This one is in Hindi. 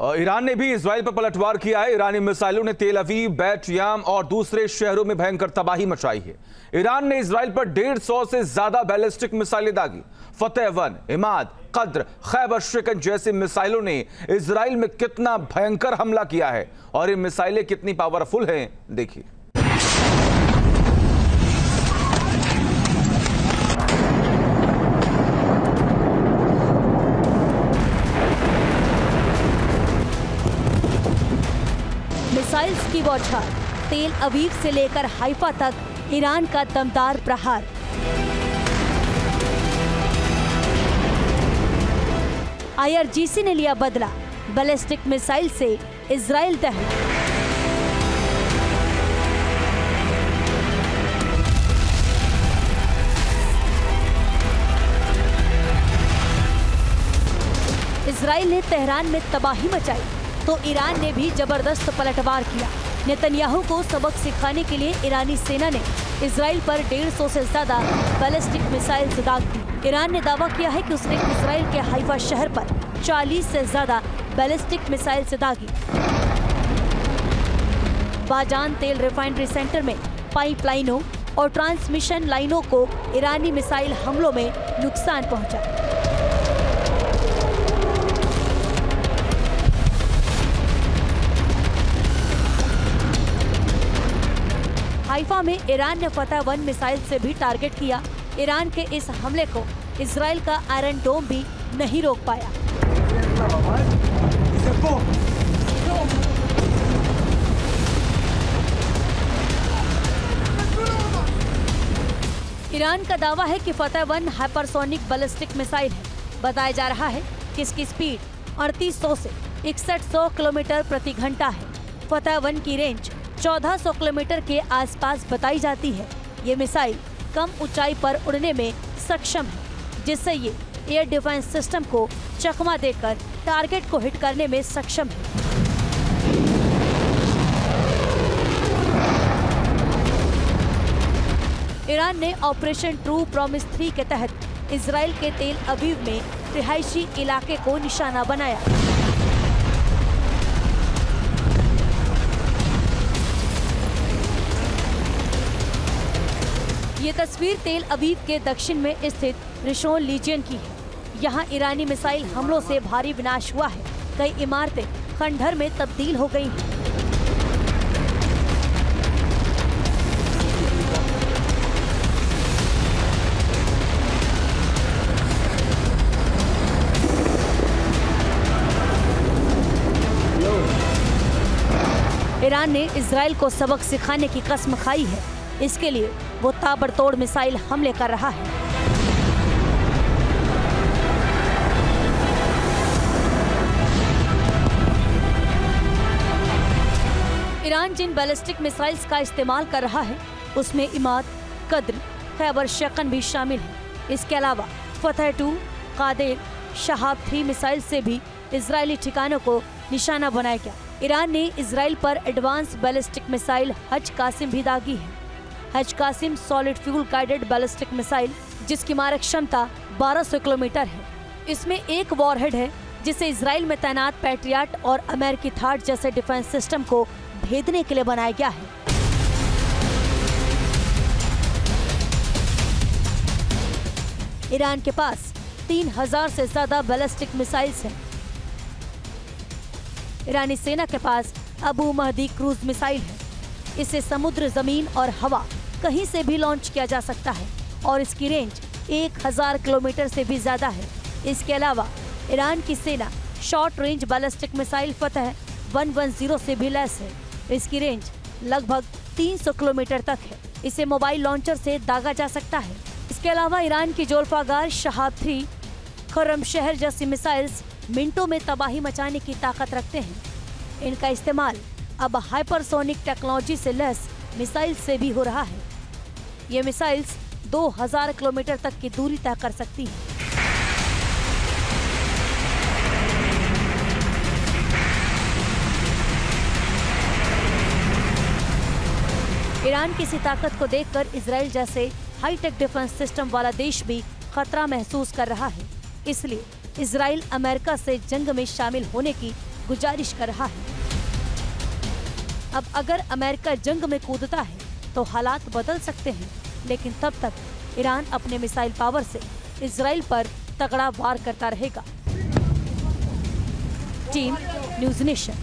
ईरान ने भी इजराइल पर पलटवार किया है। ईरानी मिसाइलों ने तेल अवीव, बैट याम और दूसरे शहरों में भयंकर तबाही मचाई है। ईरान ने इजराइल पर 150 से ज्यादा बैलिस्टिक मिसाइलें दागी। फतेह-1, इमाद, कद्र, खैबर शिकन जैसी मिसाइलों ने इजराइल में कितना भयंकर हमला किया है और ये मिसाइलें कितनी पावरफुल हैं, देखिए। मिसाइल्स की बौछार, तेल अवीव से लेकर हाइफा तक ईरान का दमदार प्रहार। IRGC ने लिया बदला, बैलिस्टिक मिसाइल से इजराइल दहल। इजराइल ने तेहरान में तबाही मचाई तो ईरान ने भी जबरदस्त पलटवार किया। नेतन्याहू को सबक सिखाने के लिए ईरानी सेना ने इजराइल पर 150 से ज्यादा बैलिस्टिक मिसाइल दाग दी। ईरान ने दावा किया है कि उसने इजराइल के हाइफा शहर पर 40 से ज्यादा बैलिस्टिक मिसाइल से दागी। बाजान तेल रिफाइनरी सेंटर में पाइपलाइनों और ट्रांसमिशन लाइनों को ईरानी मिसाइल हमलों में नुकसान पहुंचा। हाइफा में ईरान ने फतेह-1 मिसाइल से भी टारगेट किया। ईरान के इस हमले को इजराइल का आयरन डोम भी नहीं रोक पाया। ईरान का दावा है कि फतेह-1 हाइपरसोनिक बैलिस्टिक मिसाइल है। बताया जा रहा है कि इसकी स्पीड 3800 से 6100 किलोमीटर प्रति घंटा है। फतेह-1 की रेंज 1400 किलोमीटर के आसपास बताई जाती है। ये मिसाइल कम ऊंचाई पर उड़ने में सक्षम है, जिससे ये एयर डिफेंस सिस्टम को चकमा देकर टारगेट को हिट करने में सक्षम है। ईरान ने ऑपरेशन ट्रू प्रॉमिस 3 के तहत इजराइल के तेल अवीव में रिहायशी इलाके को निशाना बनाया। ये तस्वीर तेल अवीव के दक्षिण में स्थित रिशोन लीजियन की है। यहाँ ईरानी मिसाइल हमलों से भारी विनाश हुआ है। कई इमारतें खंडहर में तब्दील हो गई हैं। ईरान ने इजराइल को सबक सिखाने की कसम खाई है। इसके लिए वो ताबड़तोड़ मिसाइल हमले कर रहा है। ईरान जिन बैलिस्टिक मिसाइल्स का इस्तेमाल कर रहा है उसमें इमाद, कद्र, खैबर शिकन भी शामिल है। इसके अलावा फतेह-2, कादेर, शहाब-3 मिसाइल से भी इजरायली ठिकानों को निशाना बनाया गया। ईरान ने इजराइल पर एडवांस बैलिस्टिक मिसाइल हज कासिम भी दागी है। Haj Qasem solid fuel guided ballistic missile, जिसकी मारक क्षमता 1200 किलोमीटर है। इसमें एक वॉरहेड है जिसे इजराइल में तैनात पैट्रियट और अमेरिकी थाट जैसे डिफेंस सिस्टम को भेदने के लिए बनाया गया है। ईरान के पास 3000 से ज्यादा बैलिस्टिक मिसाइल्स हैं। ईरानी सेना के पास अबू महदी क्रूज मिसाइल है। इसे समुद्र, जमीन और हवा कहीं से भी लॉन्च किया जा सकता है और इसकी रेंज 1000 किलोमीटर से भी ज्यादा है। इसके अलावा ईरान की सेना शॉर्ट रेंज बैलिस्टिक मिसाइल फतेह-110 से भी लैस है। इसकी रेंज लगभग 300 किलोमीटर तक है। इसे मोबाइल लॉन्चर से दागा जा सकता है। इसके अलावा ईरान की जोल्फागार, शहाब-3, खुर्रमशहर जैसी मिसाइल्स मिनटों में तबाही मचाने की ताकत रखते हैं। इनका इस्तेमाल अब हाइपरसोनिक टेक्नोलॉजी से लैस मिसाइल से भी हो रहा है। ये मिसाइल्स 2000 किलोमीटर तक की दूरी तय कर सकती हैं। ईरान की इसी ताकत को देखकर इजराइल जैसे हाईटेक डिफेंस सिस्टम वाला देश भी खतरा महसूस कर रहा है। इसलिए इजराइल अमेरिका से जंग में शामिल होने की गुजारिश कर रहा है। अब अगर अमेरिका जंग में कूदता है तो हालात बदल सकते हैं, लेकिन तब तक ईरान अपने मिसाइल पावर से इजराइल पर तगड़ा वार करता रहेगा। Team news nation.